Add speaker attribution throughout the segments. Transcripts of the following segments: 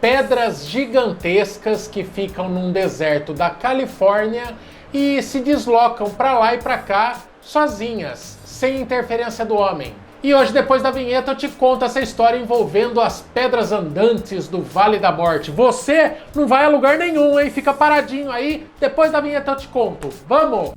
Speaker 1: pedras gigantescas que ficam num deserto da Califórnia e se deslocam para lá e para cá sozinhas, sem interferência do homem. E hoje, depois da vinheta, eu te conto essa história envolvendo as pedras andantes do Vale da Morte. Você não vai a lugar nenhum, hein? Fica paradinho aí, depois da vinheta eu te conto. Vamos!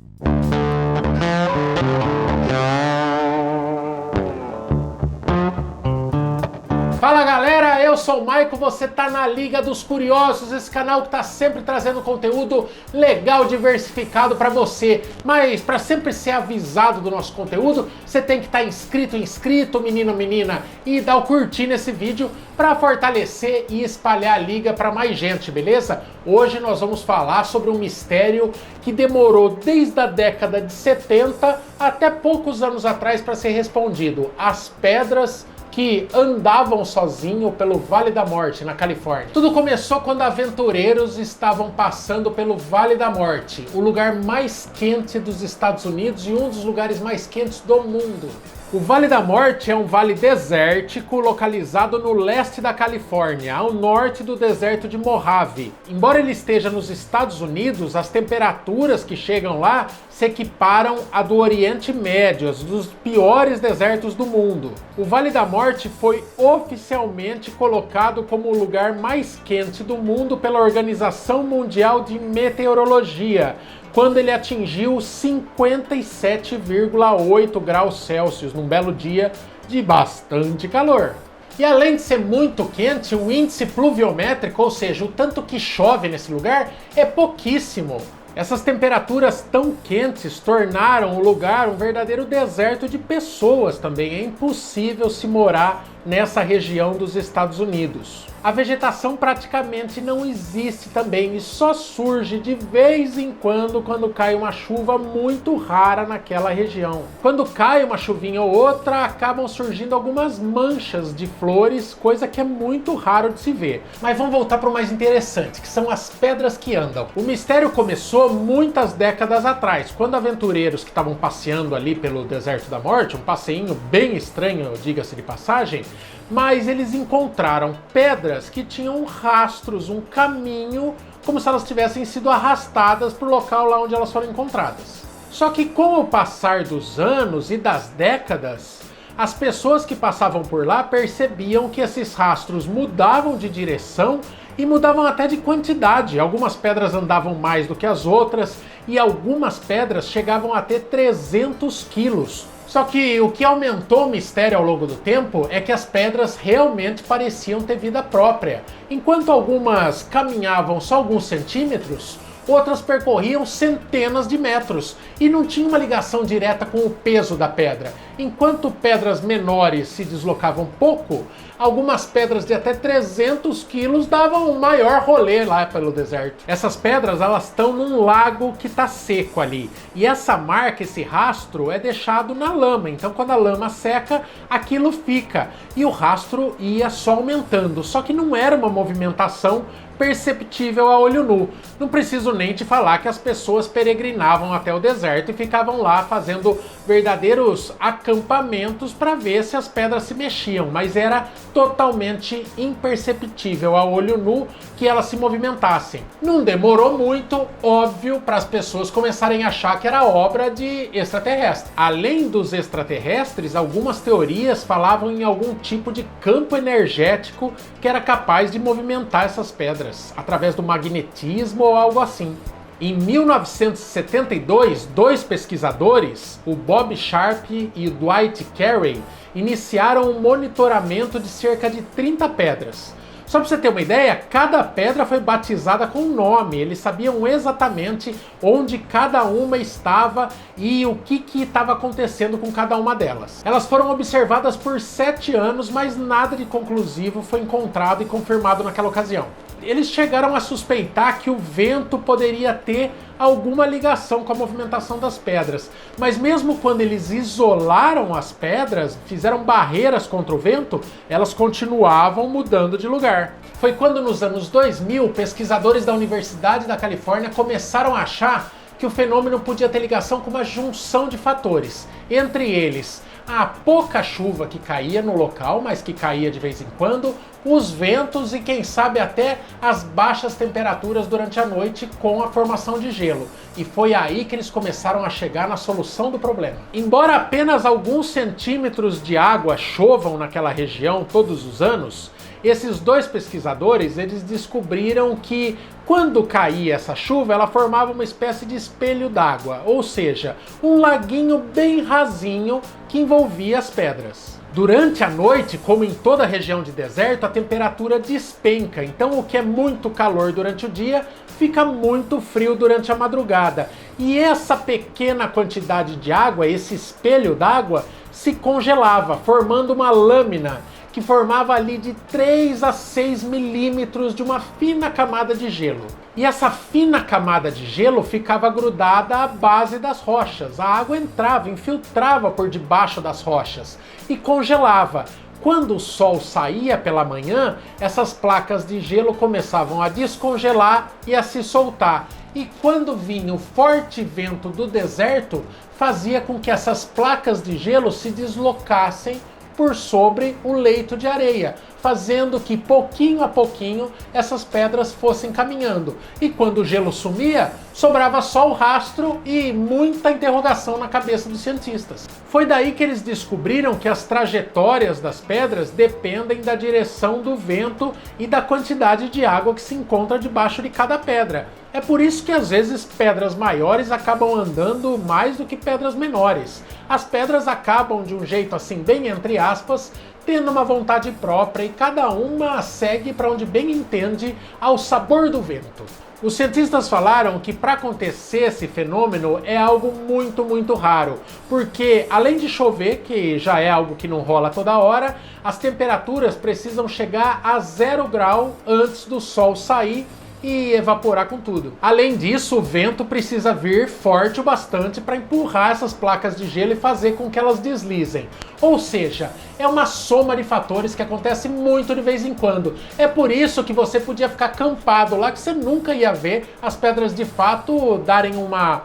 Speaker 1: Fala galera, eu sou o Maico, você tá na Liga dos Curiosos, esse canal que tá sempre trazendo conteúdo legal, diversificado pra você. Mas pra sempre ser avisado do nosso conteúdo, você tem que estar inscrito, menino, menina, e dar o curtir nesse vídeo pra fortalecer e espalhar a Liga pra mais gente, beleza? Hoje nós vamos falar sobre um mistério que demorou desde a década de 70 até poucos anos atrás para ser respondido. As pedras que andavam sozinho pelo Vale da Morte, na Califórnia. Tudo começou quando aventureiros estavam passando pelo Vale da Morte, o lugar mais quente dos Estados Unidos e um dos lugares mais quentes do mundo. O Vale da Morte é um vale desértico localizado no leste da Califórnia, ao norte do deserto de Mojave. Embora ele esteja nos Estados Unidos, as temperaturas que chegam lá se equiparam à do Oriente Médio, dos piores desertos do mundo. O Vale da Morte foi oficialmente colocado como o lugar mais quente do mundo pela Organização Mundial de Meteorologia, quando ele atingiu 57,8 graus Celsius num belo dia de bastante calor. E além de ser muito quente, o índice pluviométrico, ou seja, o tanto que chove nesse lugar, é pouquíssimo. Essas temperaturas tão quentes tornaram o lugar um verdadeiro deserto de pessoas também. É impossível se morar nessa região dos Estados Unidos. A vegetação praticamente não existe também e só surge de vez em quando cai uma chuva muito rara naquela região. Quando cai uma chuvinha ou outra, acabam surgindo algumas manchas de flores, coisa que é muito raro de se ver. Mas vamos voltar para o mais interessante, que são as pedras que andam. O mistério começou muitas décadas atrás, quando aventureiros que estavam passeando ali pelo Deserto da Morte, um passeinho bem estranho, diga-se de passagem, mas eles encontraram pedras que tinham rastros, um caminho, como se elas tivessem sido arrastadas para o local lá onde elas foram encontradas. Só que com o passar dos anos e das décadas, as pessoas que passavam por lá percebiam que esses rastros mudavam de direção e mudavam até de quantidade. Algumas pedras andavam mais do que as outras e algumas pedras chegavam a ter 300 quilos. Só que o que aumentou o mistério ao longo do tempo é que as pedras realmente pareciam ter vida própria. Enquanto algumas caminhavam só alguns centímetros, outras percorriam centenas de metros e não tinha uma ligação direta com o peso da pedra. Enquanto pedras menores se deslocavam pouco, algumas pedras de até 300 quilos davam um maior rolê lá pelo deserto. Essas pedras, elas estão num lago que está seco ali. E essa marca, esse rastro, é deixado na lama. Então quando a lama seca, aquilo fica. E o rastro ia só aumentando. Só que não era uma movimentação perceptível a olho nu. Não preciso nem te falar que as pessoas peregrinavam até o deserto e ficavam lá fazendo verdadeiros acampamentos para ver se as pedras se mexiam, mas era totalmente imperceptível a olho nu que elas se movimentassem. Não demorou muito, óbvio, para as pessoas começarem a achar que era obra de extraterrestre. Além dos extraterrestres, algumas teorias falavam em algum tipo de campo energético que era capaz de movimentar essas pedras através do magnetismo ou algo assim. Em 1972, dois pesquisadores, o Bob Sharp e o Dwight Carey, iniciaram um monitoramento de cerca de 30 pedras. Só para você ter uma ideia, cada pedra foi batizada com um nome. Eles sabiam exatamente onde cada uma estava e o que estava acontecendo com cada uma delas. Elas foram observadas por 7 anos, mas nada de conclusivo foi encontrado e confirmado naquela ocasião. Eles chegaram a suspeitar que o vento poderia ter alguma ligação com a movimentação das pedras. Mas mesmo quando eles isolaram as pedras, fizeram barreiras contra o vento, elas continuavam mudando de lugar. Foi quando nos anos 2000, pesquisadores da Universidade da Califórnia começaram a achar que o fenômeno podia ter ligação com uma junção de fatores. Entre eles, a pouca chuva que caía no local, mas que caía de vez em quando, os ventos e quem sabe até as baixas temperaturas durante a noite com a formação de gelo. E foi aí que eles começaram a chegar na solução do problema. Embora apenas alguns centímetros de água chovam naquela região todos os anos, esses dois pesquisadores, eles descobriram que quando caía essa chuva, ela formava uma espécie de espelho d'água, ou seja, um laguinho bem rasinho que envolvia as pedras. Durante a noite, como em toda a região de deserto, a temperatura despenca, então o que é muito calor durante o dia fica muito frio durante a madrugada. E essa pequena quantidade de água, esse espelho d'água, se congelava, formando uma lâmina que formava ali de 3 a 6 milímetros de uma fina camada de gelo. E essa fina camada de gelo ficava grudada à base das rochas. A água entrava, infiltrava por debaixo das rochas e congelava. Quando o sol saía pela manhã, essas placas de gelo começavam a descongelar e a se soltar. E quando vinha o forte vento do deserto, fazia com que essas placas de gelo se deslocassem por sobre o leito de areia, fazendo que pouquinho a pouquinho essas pedras fossem caminhando. E quando o gelo sumia, sobrava só o rastro e muita interrogação na cabeça dos cientistas. Foi daí que eles descobriram que as trajetórias das pedras dependem da direção do vento e da quantidade de água que se encontra debaixo de cada pedra. É por isso que às vezes pedras maiores acabam andando mais do que pedras menores. As pedras acabam de um jeito assim, bem entre aspas, tendo uma vontade própria e cada uma segue para onde bem entende ao sabor do vento. Os cientistas falaram que para acontecer esse fenômeno é algo muito raro, porque além de chover, que já é algo que não rola toda hora, as temperaturas precisam chegar a 0 grau antes do sol sair e evaporar com tudo. Além disso, o vento precisa vir forte o bastante para empurrar essas placas de gelo e fazer com que elas deslizem. Ou seja, é uma soma de fatores que acontece muito de vez em quando. É por isso que você podia ficar acampado lá, que você nunca ia ver as pedras de fato darem uma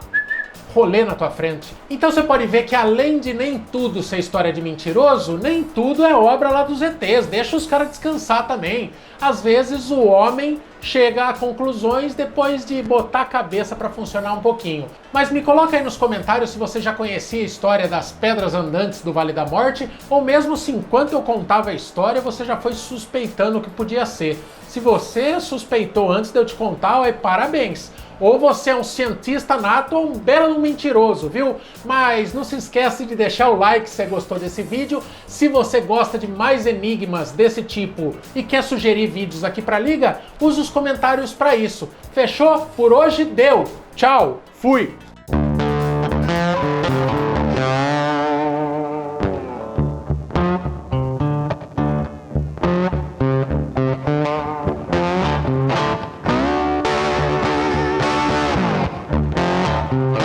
Speaker 1: rolê na tua frente. Então você pode ver que além de nem tudo ser história de mentiroso, nem tudo é obra lá dos ETs. Deixa os caras descansar também. Às vezes o homem chega a conclusões depois de botar a cabeça para funcionar um pouquinho. Mas me coloca aí nos comentários se você já conhecia a história das pedras andantes do Vale da Morte, ou mesmo se enquanto eu contava a história você já foi suspeitando o que podia ser. Se você suspeitou antes de eu te contar, aí parabéns! Ou você é um cientista nato ou um belo mentiroso, viu? Mas não se esquece de deixar o like se você gostou desse vídeo. Se você gosta de mais enigmas desse tipo e quer sugerir vídeos aqui pra Liga, use os comentários para isso. Fechou? Por hoje deu! Tchau! Fui!